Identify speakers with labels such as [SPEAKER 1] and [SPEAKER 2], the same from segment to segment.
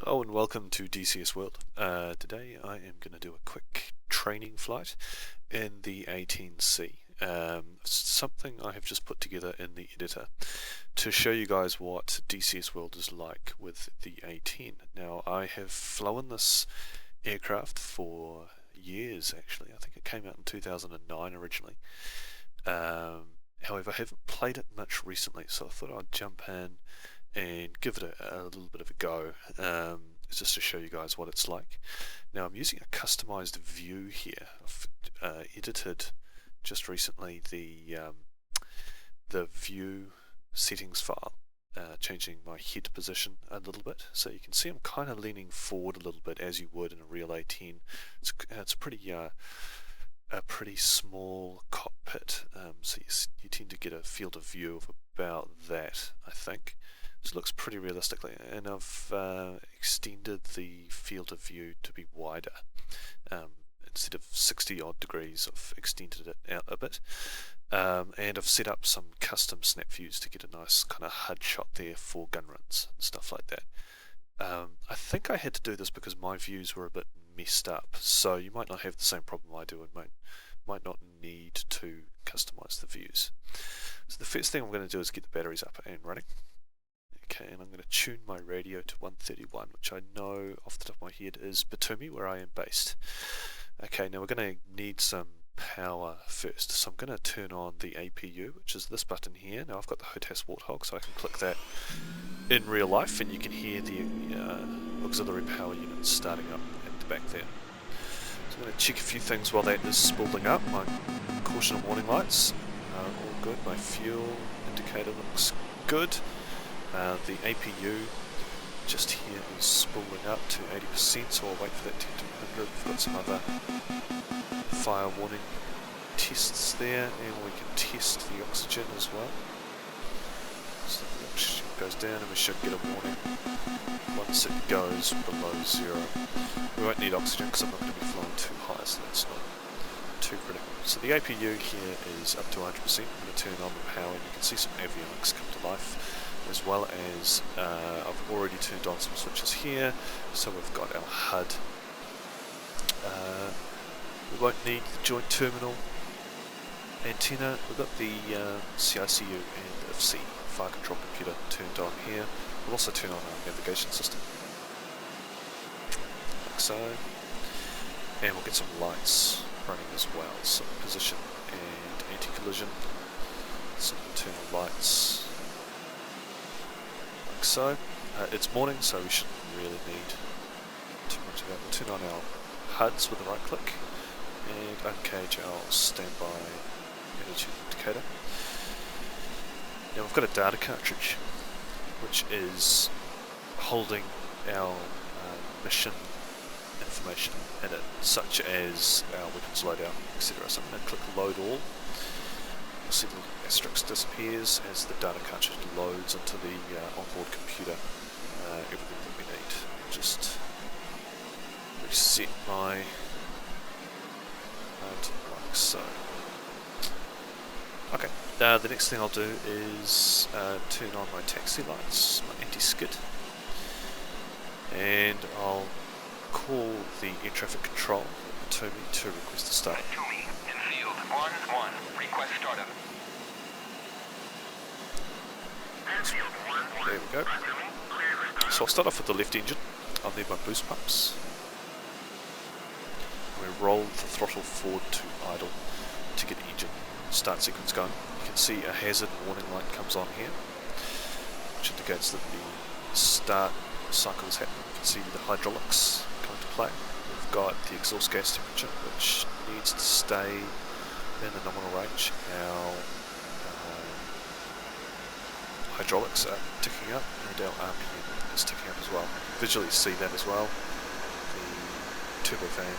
[SPEAKER 1] Hello and welcome to DCS World. Today I am going to do a quick training flight in the 18C. Something I have just put together in the editor to show you guys what DCS World is like with the 18. Now I have flown this aircraft for years actually. I think it came out in 2009 originally. However, I haven't played it much recently, so I thought I'd jump in and give it a little bit of a go, just to show you guys what it's like. Now I'm using a customized view here. I've edited just recently the view settings file, changing my head position a little bit, so you can see I'm kind of leaning forward a little bit as you would in a real 18. It's a pretty small cockpit, so you tend to get a field of view of about that, I think. This looks pretty realistically, and I've extended the field of view to be wider. Instead of 60 odd degrees, I've extended it out a bit, and I've set up some custom snap views to get a nice kind of HUD shot there for gun runs and stuff like that. I think I had to do this because my views were a bit messed up, so you might not have the same problem I do and might not need to customize the views. So the first thing I'm going to do is get the batteries up and running. Okay, and I'm going to tune my radio to 131, which I know off the top of my head is Batumi, where I am based. Okay, now we're going to need some power first, so I'm going to turn on the APU, which is this button here. Now I've got the HOTAS Warthog, so I can click that in real life, and you can hear the auxiliary power unit starting up at the back there. So I'm going to check a few things while that is spooling up. My caution and warning lights are all good. My fuel indicator looks good. The APU just here is spooling up to 80%, so I'll wait for that to get to 100. We've got some other fire warning tests there, and we can test the oxygen as well. So the oxygen goes down and we should get a warning once it goes below 0. We won't need oxygen because I'm not going to be flying too high, so that's not too critical. So the APU here is up to 100%. I'm going to turn on the power and you can see some avionics come to life, as well as I've already turned on some switches here, so we've got our HUD. We won't need the joint terminal antenna. We've got the CICU and FC fire control computer turned on here. We'll also turn on our navigation system, like so, and we'll get some lights running as well, so position and anti-collision, some internal lights, like so. It's morning, so we shouldn't really need too much of that. We'll turn on our HUDs with the right click and uncage our standby attitude indicator. Now we've got a data cartridge which is holding our mission information in it, such as our weapons loadout, etc. So I'm going to click load all. You'll see the asterisk disappears as the data cartridge loads into the onboard computer everything that we need. Just reset my like so. Okay, the next thing I'll do is turn on my taxi lights, my anti-skid, and I'll call the air traffic control to me to request a start.
[SPEAKER 2] Infield 1-1, request startup.
[SPEAKER 1] There we go. So I'll start off with the left engine. I'll need my boost pumps. We roll the throttle forward to idle to get the engine start sequence going. You can see a hazard warning light comes on here, which indicates that the start cycle is happening. You can see the hydraulics come into play. We've got the exhaust gas temperature, which needs to stay in the nominal range. Our hydraulics are ticking up, and our RPM is ticking up as well. You can visually see that as well. The turbofan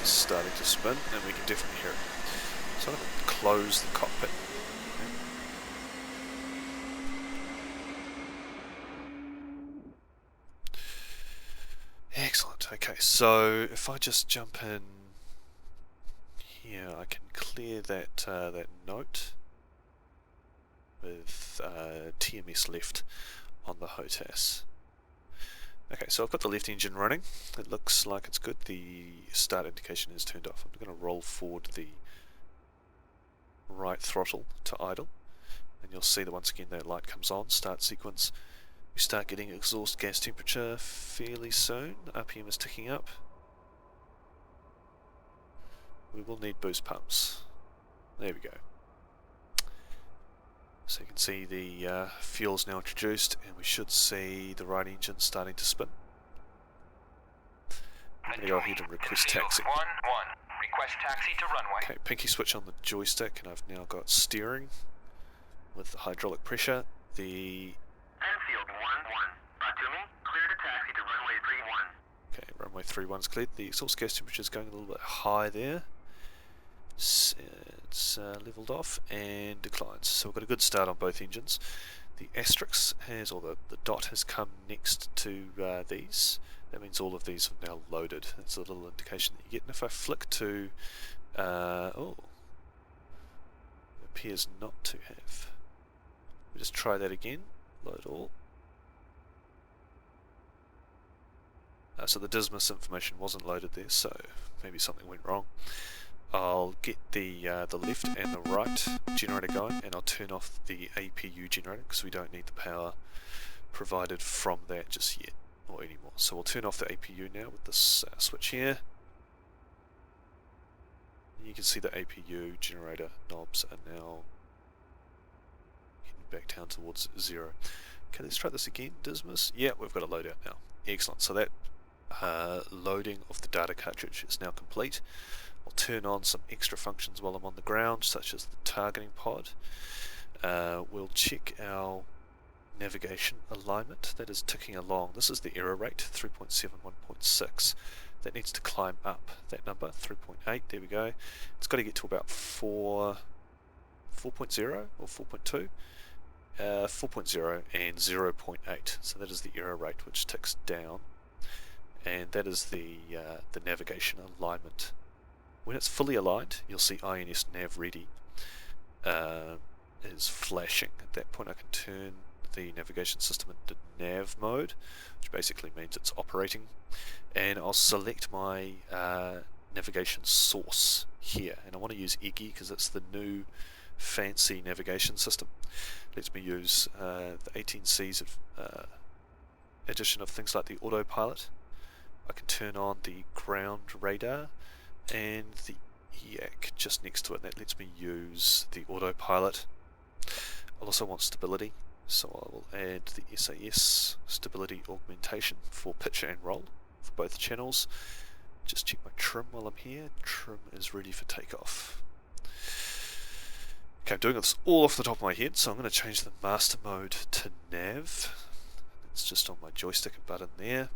[SPEAKER 1] is starting to spin, and we can definitely hear it. So I'm going to close the cockpit. Excellent. Okay, so if I just jump in here, I can clear that that note with TMS left on the HOTAS. Okay, so I've got the left engine running. It looks like it's good. The start indication is turned off. I'm going to roll forward the right throttle to idle, and you'll see that once again that light comes on, start sequence. We start getting exhaust gas temperature fairly soon. RPM is ticking up. We will need boost pumps. There we go. So you can see the fuel's now introduced, and we should see the right engine starting to spin. I'm going to go ahead and request taxi.
[SPEAKER 2] 1-1. Request taxi to runway.
[SPEAKER 1] Okay, pinky switch on the joystick, and I've now got steering with the hydraulic pressure. The
[SPEAKER 2] Enfield 1-1. Batumi, clear to taxi to runway 31.
[SPEAKER 1] Okay, runway 31's cleared. The exhaust gas temperature is going a little bit high there. It's leveled off and declines. So we've got a good start on both engines. The asterisk has, or the dot has come next to these. That means all of these are now loaded. That's a little indication that you get. And if I flick to, oh, it appears not to have. We just try that again. Load all. So the dismiss information wasn't loaded there, so maybe something went wrong. I'll get the left and the right generator going, and I'll turn off the APU generator because we don't need the power provided from that just yet or anymore. So we'll turn off the APU now with this switch here. And you can see the APU generator knobs are now heading back down towards 0. Okay, let's try this again. Dismiss. Yeah, we've got a loadout now. Excellent. So that loading of the data cartridge is now complete. I'll turn on some extra functions while I'm on the ground, such as the targeting pod. We'll check our navigation alignment. That is ticking along. This is the error rate, 3.71.6. That needs to climb up, that number, 3.8. There we go. It's got to get to about 4.0 or 4.2. 4.0 and 0.8. So that is the error rate, which ticks down. And that is the navigation alignment. When it's fully aligned, you'll see INS nav ready is flashing. At that point I can turn the navigation system into nav mode, which basically means it's operating, and I'll select my navigation source here, and I want to use EGI because it's the new fancy navigation system. It lets me use the 18C's addition of things like the autopilot. I can turn on the ground radar and the EAC just next to it. That lets me use the autopilot. I'll also want stability, so I will add the SAS stability augmentation for pitch and roll for both channels. Just check my trim while I'm here. Trim is ready for takeoff. Okay, I'm doing this all off the top of my head, so I'm going to change the master mode to nav. It's just on my joystick and button there.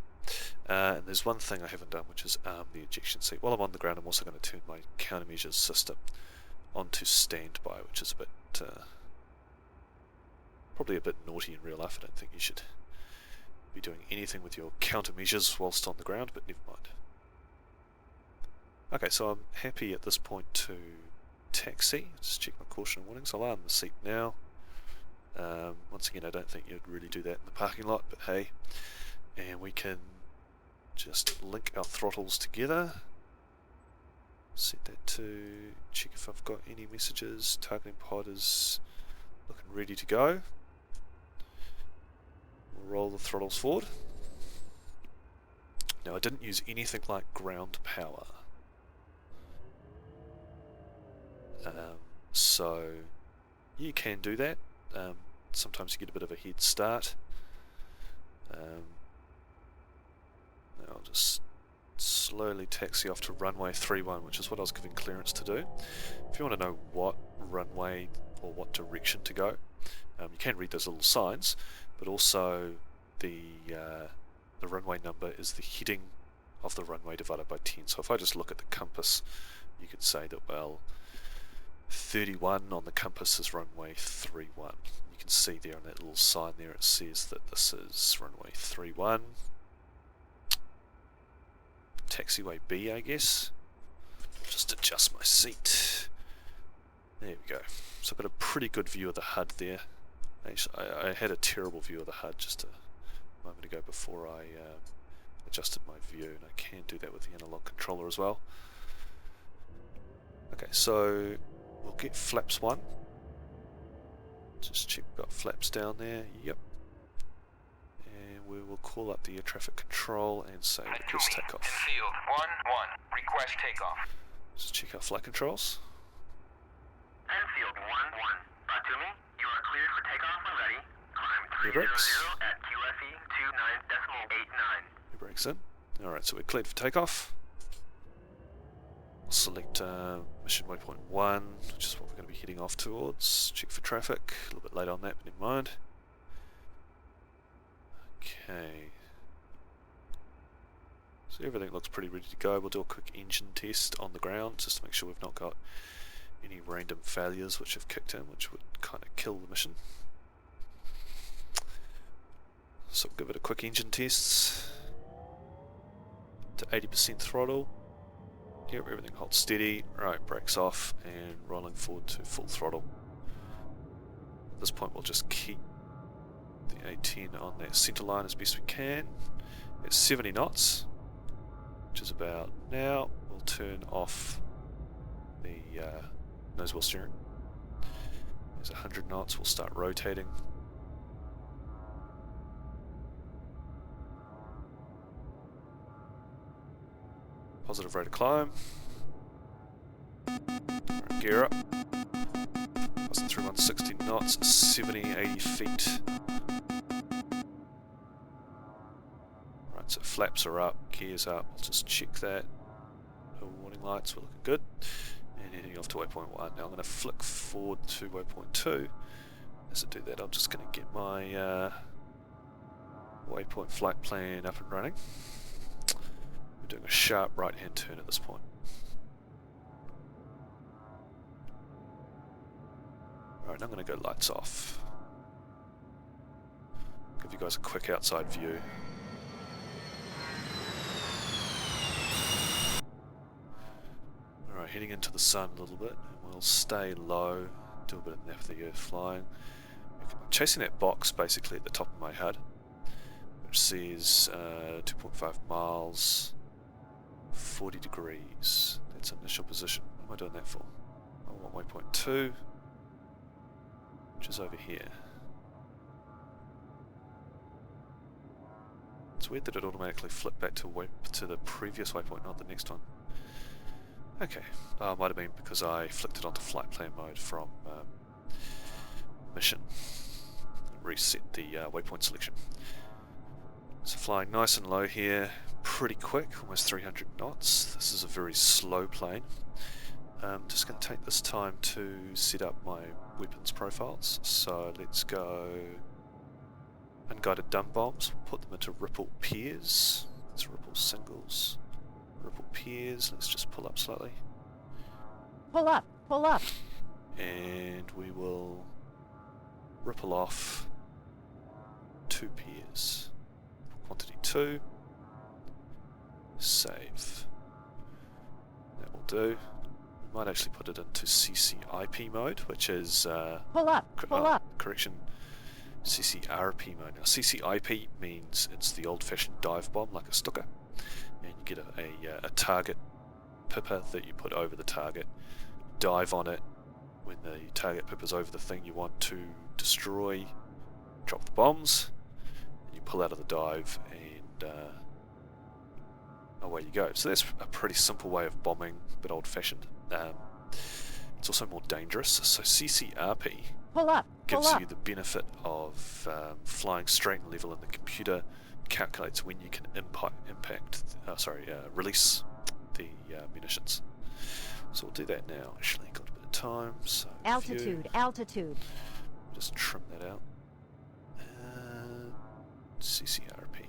[SPEAKER 1] And there's one thing I haven't done, which is arm the ejection seat. While I'm on the ground, I'm also going to turn my countermeasures system onto standby, which is a bit probably a bit naughty in real life. I don't think you should be doing anything with your countermeasures whilst on the ground, but never mind. Okay, so I'm happy at this point to taxi. Just check my caution and warnings. I'll arm the seat now. Once again, I don't think you'd really do that in the parking lot, but hey. And we can just link our throttles together. Set that to check if I've got any messages. Targeting pod is looking ready to go. We'll roll the throttles forward. Now I didn't use anything like ground power. So you can do that. Sometimes you get a bit of a head start. I'll just slowly taxi off to runway 31, which is what I was given clearance to do. If you want to know what runway or what direction to go, you can read those little signs, but also the runway number is the heading of the runway divided by 10. So if I just look at the compass, you could say that, well, 31 on the compass is runway 31. You can see there on that little sign there, it says that this is runway 31. Taxiway B, I guess. Just adjust my seat. There we go. So I've got a pretty good view of the HUD there. Actually, I had a terrible view of the HUD just a moment ago before I adjusted my view, and I can do that with the analog controller as well. Okay, so we'll get flaps 1. Just check we've got flaps down there. Yep. And we will call up the air traffic control and say request takeoff.
[SPEAKER 2] Enfield 1-1, request takeoff.
[SPEAKER 1] Just check our flight controls.
[SPEAKER 2] Enfield 1-1, Batumi, you are cleared for takeoff when ready. Climb
[SPEAKER 1] Air brakes.
[SPEAKER 2] 300 at QFE 29.89.
[SPEAKER 1] Air brakes in. Alright, so we're cleared for takeoff. We'll select mission waypoint 1, which is what we're going to be heading off towards. Check for traffic. A little bit late on that, but never mind. Okay. So everything looks pretty ready to go. We'll do a quick engine test on the ground just to make sure we've not got any random failures which have kicked in, which would kind of kill the mission. So we'll give it a quick engine test to 80% throttle. Yep, everything holds steady. Right, brakes off and rolling forward to full throttle. At this point we'll just keep the A10 on that centre line as best we can. It's 70 knots, which is about now. We'll turn off the nose wheel steering. There's 100 knots, we'll start rotating. Positive rate of climb. Right, gear up. Passing through 160 knots, 70, 80 feet. Right, so flaps are up, gears up. I'll just check that. No warning lights, we're looking good. And heading off to waypoint 1. Now I'm going to flick forward to waypoint 2. As I do that, I'm just going to get my waypoint flight plan up and running. Doing a sharp right hand turn at this point. Alright, now I'm going to go lights off. Give you guys a quick outside view. Alright, heading into the sun a little bit, and we'll stay low, do a bit of nap of the earth flying. I'm chasing that box basically at the top of my HUD, which says 2.5 miles. 40 degrees. That's initial position. What am I doing that for? I want waypoint 2, which is over here. It's weird that it automatically flipped back to the previous waypoint, not the next one. Okay, might have been because I flicked it onto flight plan mode from mission. Reset the waypoint selection. So flying nice and low here, pretty quick, almost 300 knots. This is a very slow plane. I'm just going to take this time to set up my weapons profiles. So let's go unguided dumb bombs, put them into ripple pairs. Let's ripple singles, ripple pairs. Let's just pull up slightly.
[SPEAKER 3] Pull up, pull up.
[SPEAKER 1] And we will ripple off 2 pairs. Quantity 2. Save. That will do. We might actually put it into CCIP mode, which is
[SPEAKER 3] Pull up.
[SPEAKER 1] Correction, CCRP mode. Now CCIP means it's the old-fashioned dive bomb, like a Stuka, and you get a target pipper that you put over the target, dive on it. When the target pipper's over the thing you want to destroy, drop the bombs. You pull out of the dive and away you go. So that's a pretty simple way of bombing, but old-fashioned. It's also more dangerous. So CCRP gives you the benefit of flying straight and level, and the computer calculates when you can release the munitions. So we'll do that now. Actually, got a bit of time. So
[SPEAKER 3] Altitude.
[SPEAKER 1] Just trim that out. CCRP.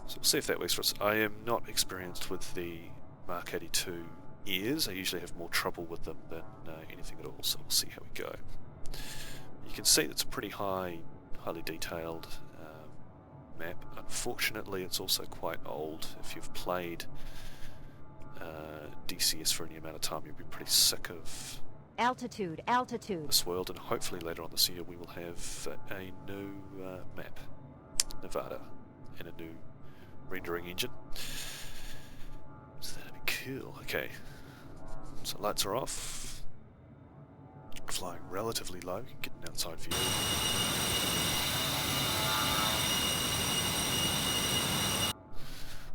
[SPEAKER 1] So we'll see if that works for us. I am not experienced with the Mark 82 ears. I usually have more trouble with them than anything at all, so we'll see how we go. You can see it's a pretty highly detailed map. Unfortunately, it's also quite old. If you've played DCS for any amount of time, you'll be pretty sick of
[SPEAKER 3] Altitude, altitude.
[SPEAKER 1] this world, and hopefully later on this year we will have a new map, Nevada, and a new rendering engine. So that'd be cool. Okay, so lights are off. Flying relatively low, get an outside view.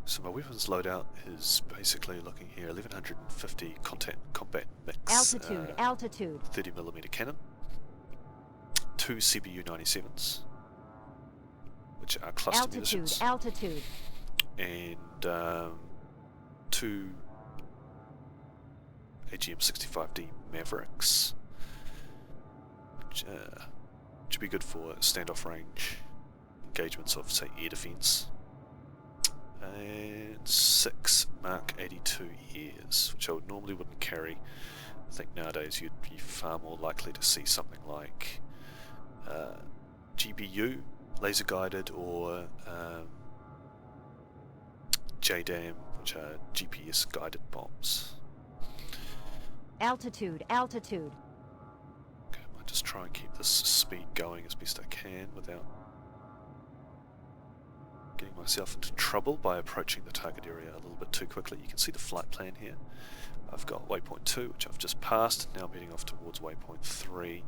[SPEAKER 1] So my weapons loadout is basically looking here, 1150 combat mix.
[SPEAKER 3] Altitude, altitude.
[SPEAKER 1] 30mm cannon, 2 CBU 97s, which are cluster
[SPEAKER 3] Altitude,
[SPEAKER 1] munitions,
[SPEAKER 3] altitude.
[SPEAKER 1] and 2 AGM 65D Mavericks, which should be good for standoff range engagements of, say, air defense. And 6 Mark 82 ears, which I normally wouldn't carry. I think nowadays you'd be far more likely to see something like GBU, laser guided, or JDAM, which are GPS guided bombs.
[SPEAKER 3] Altitude, altitude.
[SPEAKER 1] Okay, I might just try and keep this speed going as best I can without getting myself into trouble by approaching the target area a little bit too quickly. You can see the flight plan here. I've got waypoint 2, which I've just passed, now I'm heading off towards waypoint 3.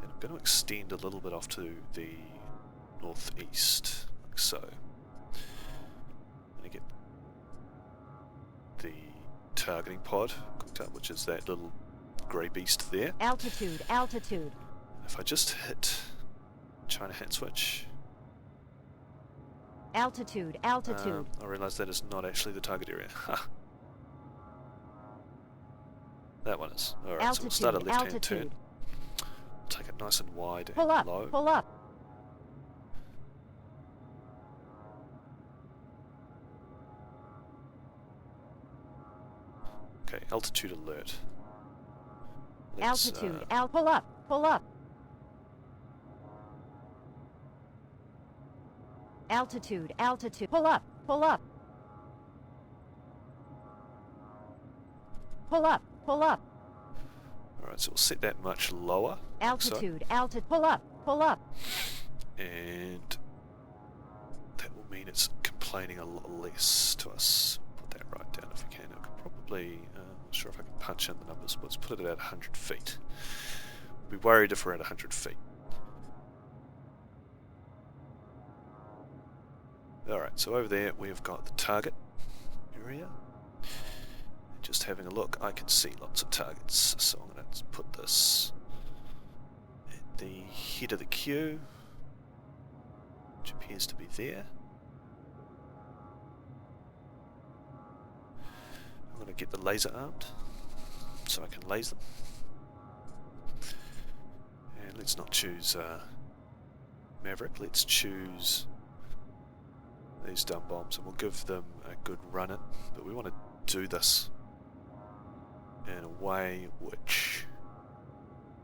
[SPEAKER 1] And I'm going to extend a little bit off to the northeast, like so. I'm going to get the targeting pod cooked up, which is that little grey beast there.
[SPEAKER 3] Altitude, altitude.
[SPEAKER 1] If I just hit China hand switch,
[SPEAKER 3] Altitude, altitude.
[SPEAKER 1] I realise that is not actually the target area. That one is. Alright, so we'll start a
[SPEAKER 3] Altitude,
[SPEAKER 1] left-hand turn.
[SPEAKER 3] altitude.
[SPEAKER 1] Take it nice and wide
[SPEAKER 3] Pull
[SPEAKER 1] and
[SPEAKER 3] up,
[SPEAKER 1] low.
[SPEAKER 3] pull up.
[SPEAKER 1] Okay, altitude alert.
[SPEAKER 3] Altitude, pull up, pull up. Altitude, altitude. Pull up, pull up. Pull up, pull up.
[SPEAKER 1] Alright, so we'll set that much lower.
[SPEAKER 3] Altitude, altitude. Pull up, pull up.
[SPEAKER 1] And that will mean it's complaining a lot less to us. Put that right down if we can. I could probably, not sure if I can punch in the numbers, but let's put it at 100 feet. We'll be worried if we're at 100 feet. Alright, so over there we've got the target area. And just having a look, I can see lots of targets, so I'm going to put this at the head of the queue, which appears to be there. I'm going to get the laser armed, so I can laser them. And let's not choose Maverick, let's choose these dumb bombs, and we'll give them a good run in, but we want to do this in a way which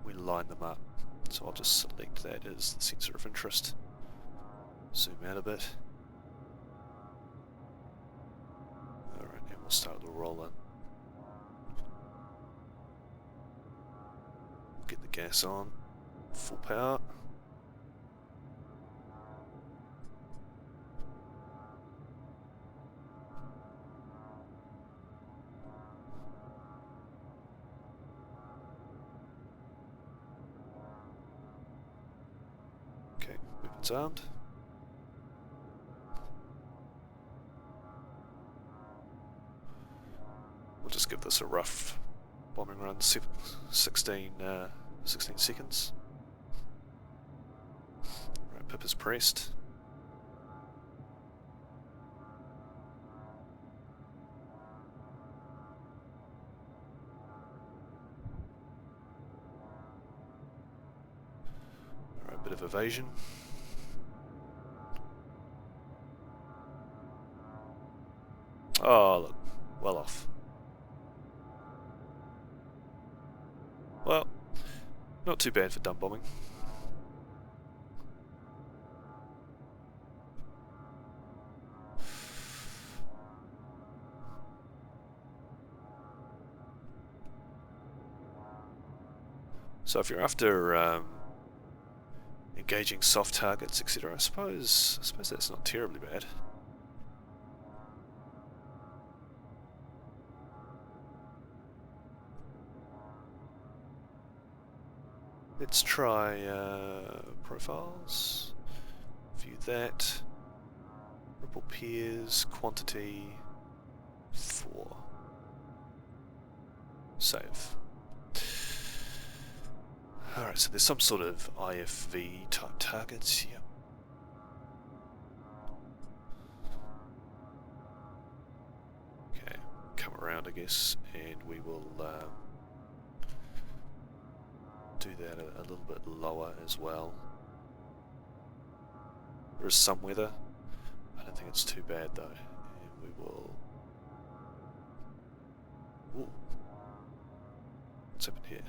[SPEAKER 1] we line them up. So I'll just select that as the sensor of interest, zoom out a bit. Alright, and we'll start the roll in. Get the gas on, full power. Okay, weapons armed. We'll just give this a rough bombing run, 16 seconds. Right, pip is pressed. Alright, bit of evasion. Oh, look, well off. Well, not too bad for dumb bombing. So if you're after engaging soft targets, etc., I suppose that's not terribly bad. Let's try profiles. View that. Ripple pairs, quantity 4. Save. Alright, so there's some sort of IFV type targets here. Okay, come around I guess, and we will do that a little bit lower as well. There is some weather. I don't think it's too bad though. And we will... Ooh. What's happened here?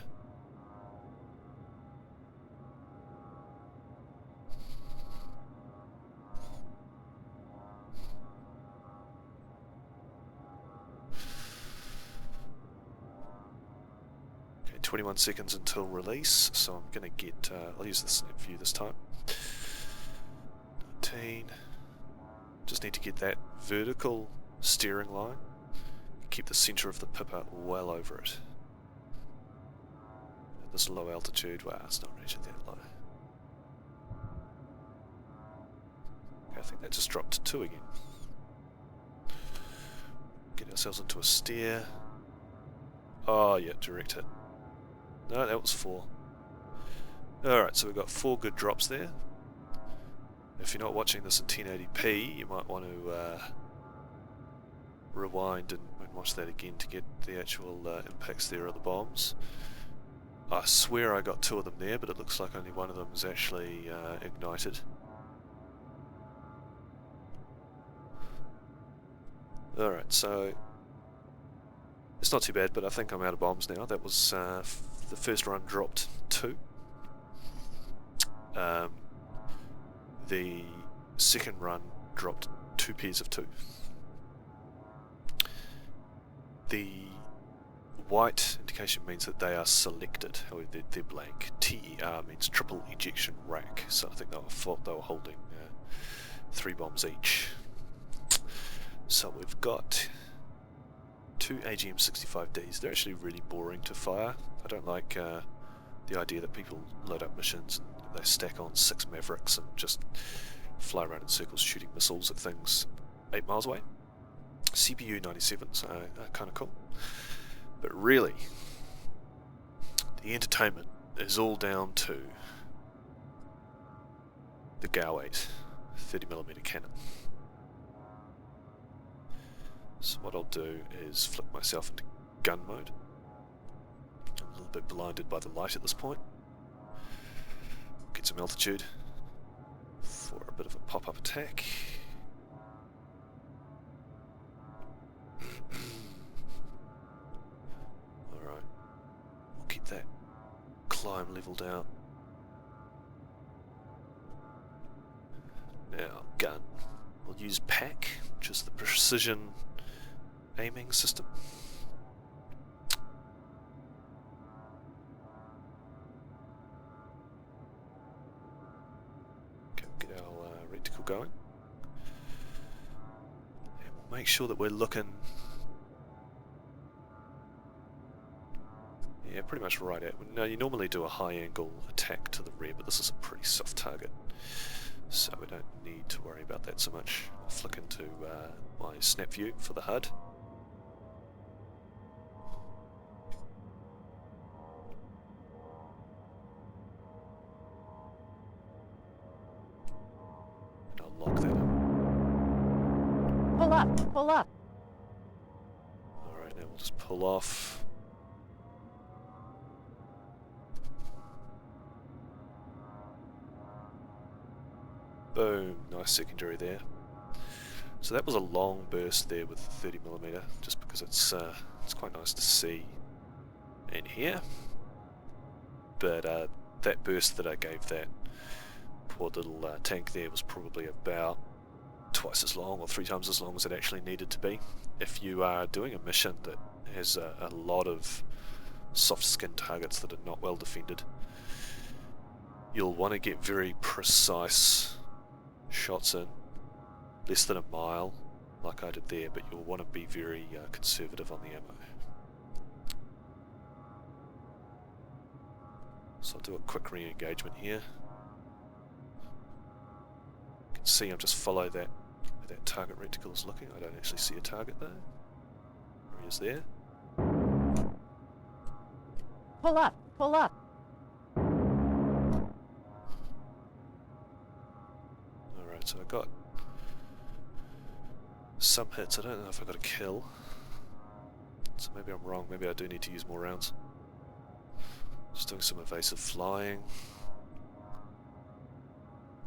[SPEAKER 1] Okay, 21 seconds until release, so I'm going to get... I'll use the snap view this time. 19... Just need to get that vertical steering line, keep the centre of the pipper well over it. At this low altitude, wow, it's not reaching that low. Okay, I think that just dropped to 2 again. Get ourselves into a steer. Oh yeah, direct hit. No, that was 4. Alright, so we've got 4 good drops there. If you're not watching this in 1080p, you might want to rewind and watch that again to get the actual impacts there of the bombs. I swear I got 2 of them there, but it looks like only one of them is actually ignited. Alright, so it's not too bad, but I think I'm out of bombs now. That was the first run dropped 2. The second run dropped 2 pairs of 2. The white indication means that they are selected, however they're blank. TER means triple ejection rack, so I think they were holding 3 bombs each. So we've got 2 AGM-65Ds. They're actually really boring to fire. I don't like the idea that people load up missions and they stack on 6 Mavericks and just fly around in circles shooting missiles at things 8 miles away. CPU 97, so kind of cool. But really, the entertainment is all down to the GAU-8 30mm cannon. So what I'll do is flip myself into gun mode. I'm a little bit blinded by the light at this point. Get some altitude for a bit of a pop-up attack. Alright, we'll keep that climb leveled out. Now, gun. We'll use PAC, which is the precision aiming system. Going, and we'll make sure that we're looking pretty much right at. Now you normally do a high angle attack to the rear, but this is a pretty soft target, so we don't need to worry about that so much. I'll flick into my snap view for the HUD. Lock that up.
[SPEAKER 3] Pull up, pull up.
[SPEAKER 1] Alright, now we'll just pull off. Boom, nice secondary there. So that was a long burst there with 30mm, just because it's quite nice to see and hear. But that burst that I gave that poor little tank there was probably about twice as long or 3 times as long as it actually needed to be. If you are doing a mission that has a lot of soft skin targets that are not well defended. You'll want to get very precise shots in, less than a mile, like I did there, but you'll want to be very conservative on the ammo. So I'll do a quick re-engagement here. You can see I'm just follow that where that target reticle is looking. I don't actually see a target though. There he is there.
[SPEAKER 3] Pull up, pull up.
[SPEAKER 1] Alright, so I got some hits. I don't know if I got a kill. So maybe I'm wrong. Maybe I do need to use more rounds. Just doing some evasive flying.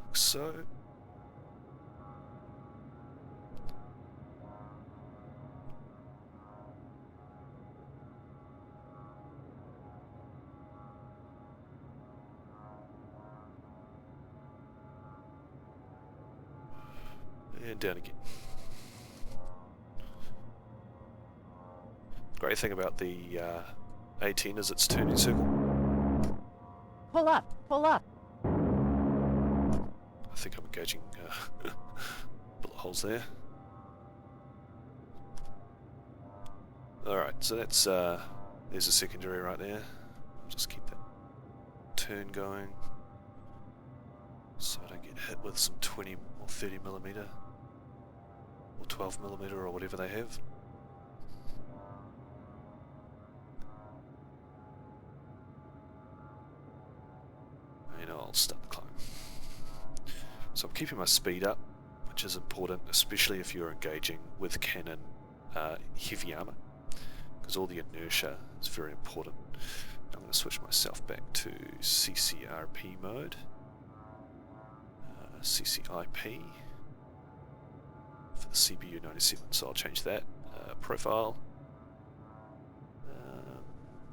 [SPEAKER 1] Like so. And down again. Great thing about the A10 is its turning circle.
[SPEAKER 3] Pull up, pull up.
[SPEAKER 1] I think I'm engaging bullet holes there. Alright, so that's there's a secondary right there. I'll just keep that turn going so I don't get hit with some 20 or 30mm or 12mm or whatever they have. And I'll start the climb. So I'm keeping my speed up, which is important, especially if you're engaging with cannon heavy armor, because all the inertia is very important. I'm going to switch myself back to CCRP mode, CCIP for the CBU 97, so I'll change that. Profile,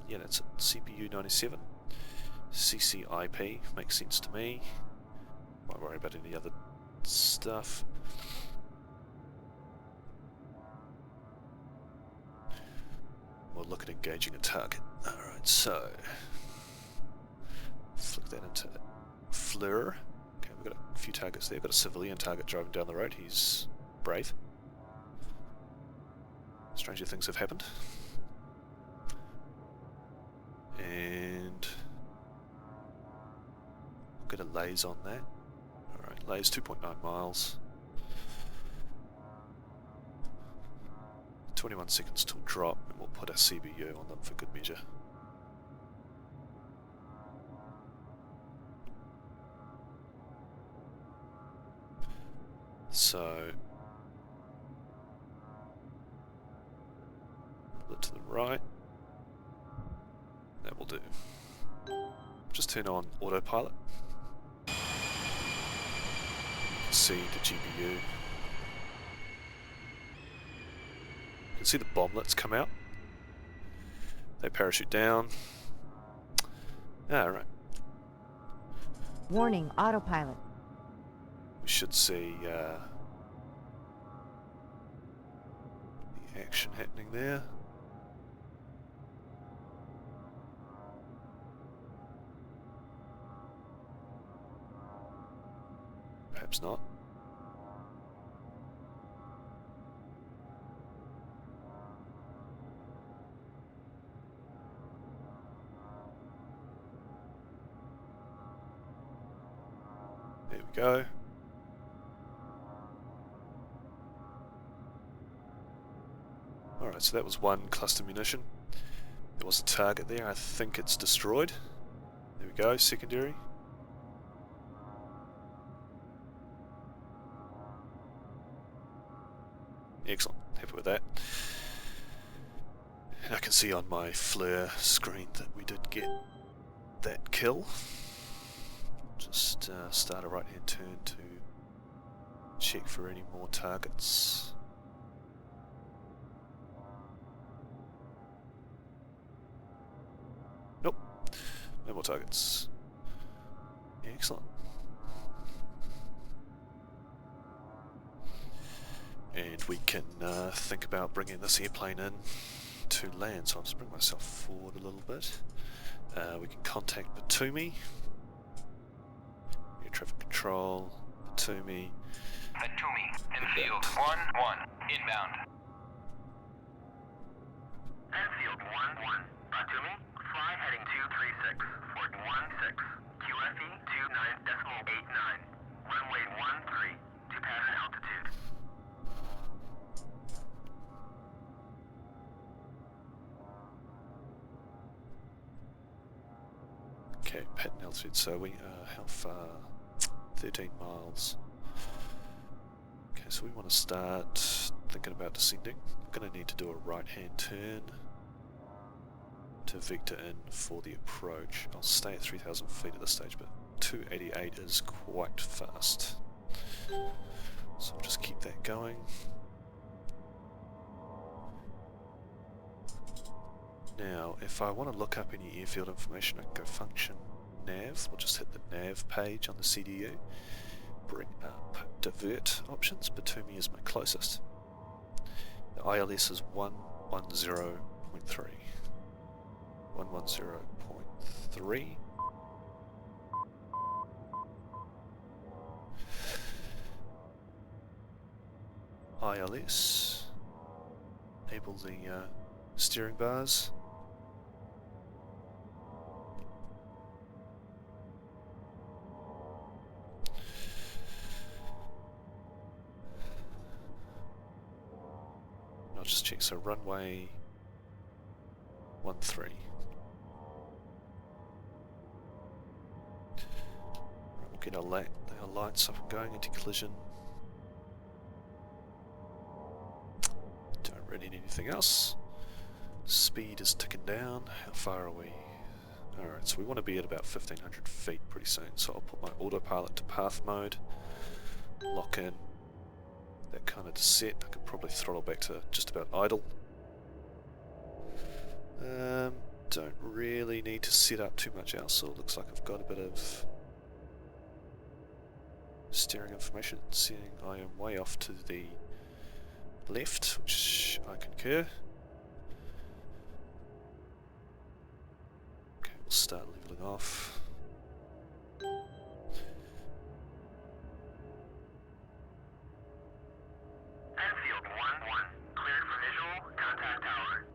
[SPEAKER 1] yeah, that's it, CBU 97. CCIP makes sense to me. Won't worry about any other stuff. We'll look at engaging a target. Alright, so flick that into FLIR. Okay, we've got a few targets there. Got a civilian target driving down the road. He's brave. Stranger things have happened. And I'll get a laze on that. Alright, laze 2.9 miles. 21 seconds till drop, and we'll put a CBU on them for good measure. So, a bit to the right. That will do. Just turn on autopilot. You can see the GPU. You can see the bomblets come out. They parachute down. Alright.
[SPEAKER 3] Warning, autopilot.
[SPEAKER 1] We should see the action happening there. Perhaps not. There we go. Alright, so that was one cluster munition. There was a target there. I think it's destroyed. There we go, secondary. Excellent, happy with that. And I can see on my FLIR screen that we did get that kill. Just start a right hand turn to check for any more targets. Nope, no more targets. Excellent. And we can think about bringing this airplane in to land, so I'll just bring myself forward a little bit. We can contact Batumi. Air traffic control, Batumi.
[SPEAKER 2] Batumi, Enfield 1-1, inbound. Enfield 1-1, Batumi, fly heading 236, Fort 16, QFE 29.89, runway 13, to pattern altitude.
[SPEAKER 1] Okay, pattern altitude, so we are how far? 13 miles. Okay, so we want to start thinking about descending. I'm going to need to do a right hand turn to vector in for the approach. I'll stay at 3,000 feet at this stage, but 288 is quite fast. So I'll just keep that going. Now, if I want to look up any airfield information, I can go function nav. We'll just hit the nav page on the CDU. Bring up divert options. Batumi is my closest. The ILS is 110.3. 110.3. ILS. Enable the steering bars. I'll just check, so runway 13. We'll get our lights up and going, into collision. Don't really need anything else. Speed is ticking down. How far are we? Alright, so we want to be at about 1,500 feet pretty soon, so I'll put my autopilot to path mode, lock in that kind of set. I could probably throttle back to just about idle. Don't really need to set up too much else, so it looks like I've got a bit of steering information. Seeing I am way off to the left, which I concur. Okay, we'll start leveling off.
[SPEAKER 2] Enfield 1-1, cleared for visual, contact tower.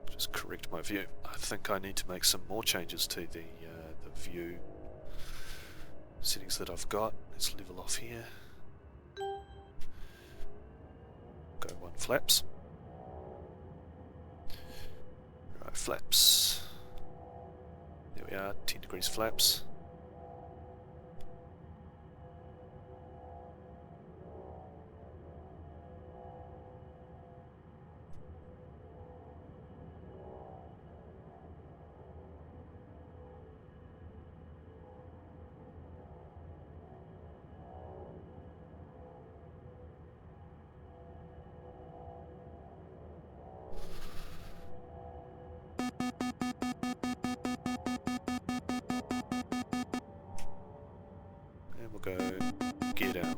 [SPEAKER 1] Just correct my view. I think I need to make some more changes to the view settings that I've got. Let's level off here. Go 1 flaps. Right, flaps. There we are, 10 degrees flaps. And we'll go gear down.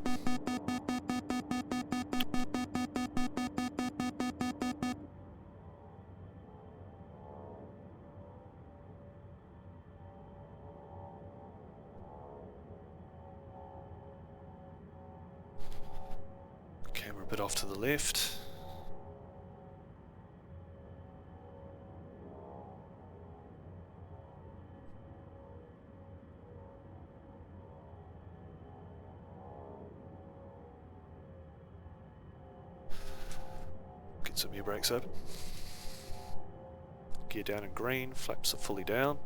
[SPEAKER 1] Camera a bit off to the left. Get some air brakes open. Gear down in green, flaps are fully down.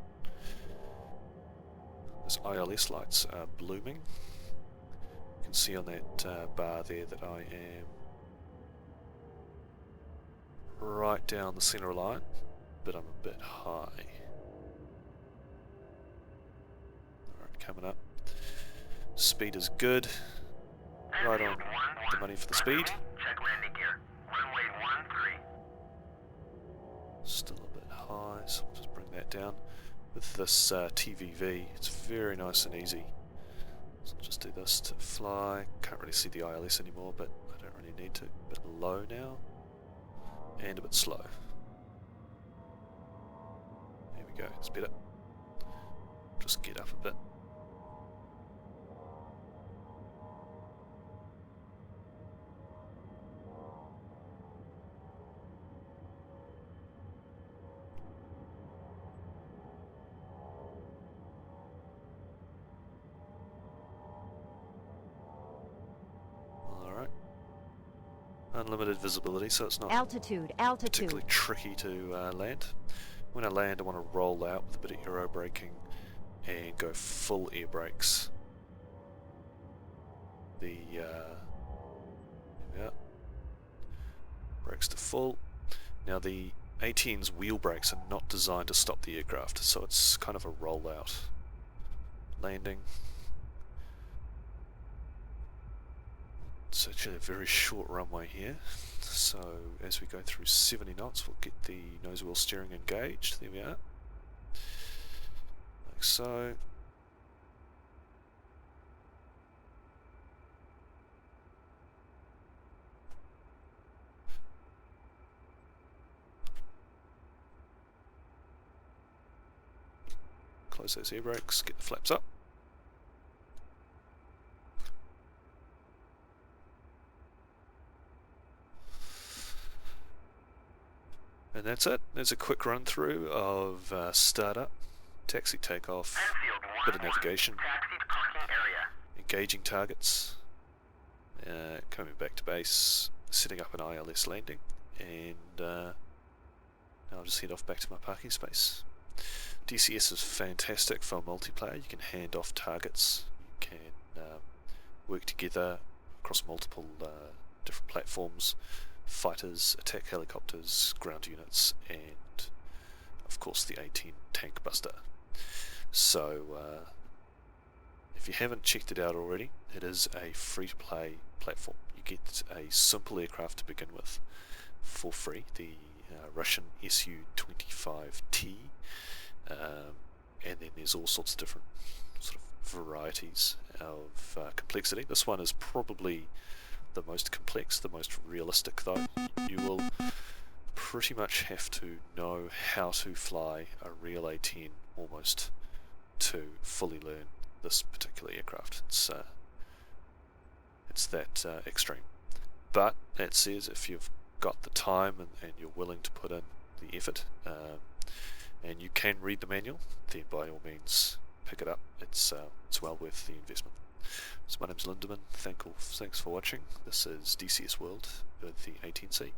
[SPEAKER 1] Those ILS lights are blooming. You can see on that bar there that I am right down the centre line, but I'm a bit high. Alright, coming up. Speed is good. Right on the money for the speed.
[SPEAKER 2] Check landing gear. Runway 13.
[SPEAKER 1] Still a bit high, so we'll just bring that down. With this TVV, it's very nice and easy. So I'll just do this to fly. Can't really see the ILS anymore, but I don't really need to. A bit low now. And a bit slow. There we go, it's better. Just get up a bit. Alright. Unlimited visibility, so it's not
[SPEAKER 3] Altitude,
[SPEAKER 1] particularly
[SPEAKER 3] altitude.
[SPEAKER 1] tricky to land. When I land, I want to roll out with a bit of aero braking and go full air brakes. Brakes to full. Now the ATN's wheel brakes are not designed to stop the aircraft, so it's kind of a rollout. Landing. It's actually a very short runway here, so as we go through 70 knots we'll get the nose wheel steering engaged. There we are. Like so. Close those air brakes, get the flaps up. And that's it. There's a quick run through of startup, taxi takeoff, bit of navigation, engaging targets, coming back to base, setting up an ILS landing, and I'll just head off back to my parking space. DCS is fantastic for multiplayer. You can hand off targets, you can work together across multiple different platforms, fighters, attack helicopters, ground units, and of course the A-10 tank buster. So if you haven't checked it out already, it is a free-to-play platform. You get a simple aircraft to begin with for free, the Russian Su-25T, and then there's all sorts of different sort of varieties of complexity. This one is probably the most complex, the most realistic though. You will pretty much have to know how to fly a real A-10 almost to fully learn this particular aircraft. It's that extreme. But that says if you've got the time and you're willing to put in the effort, and you can read the manual, then by all means pick it up. It's well worth the investment. So my name's Lindemann. Thanks for watching. This is DCS World with the A-10C.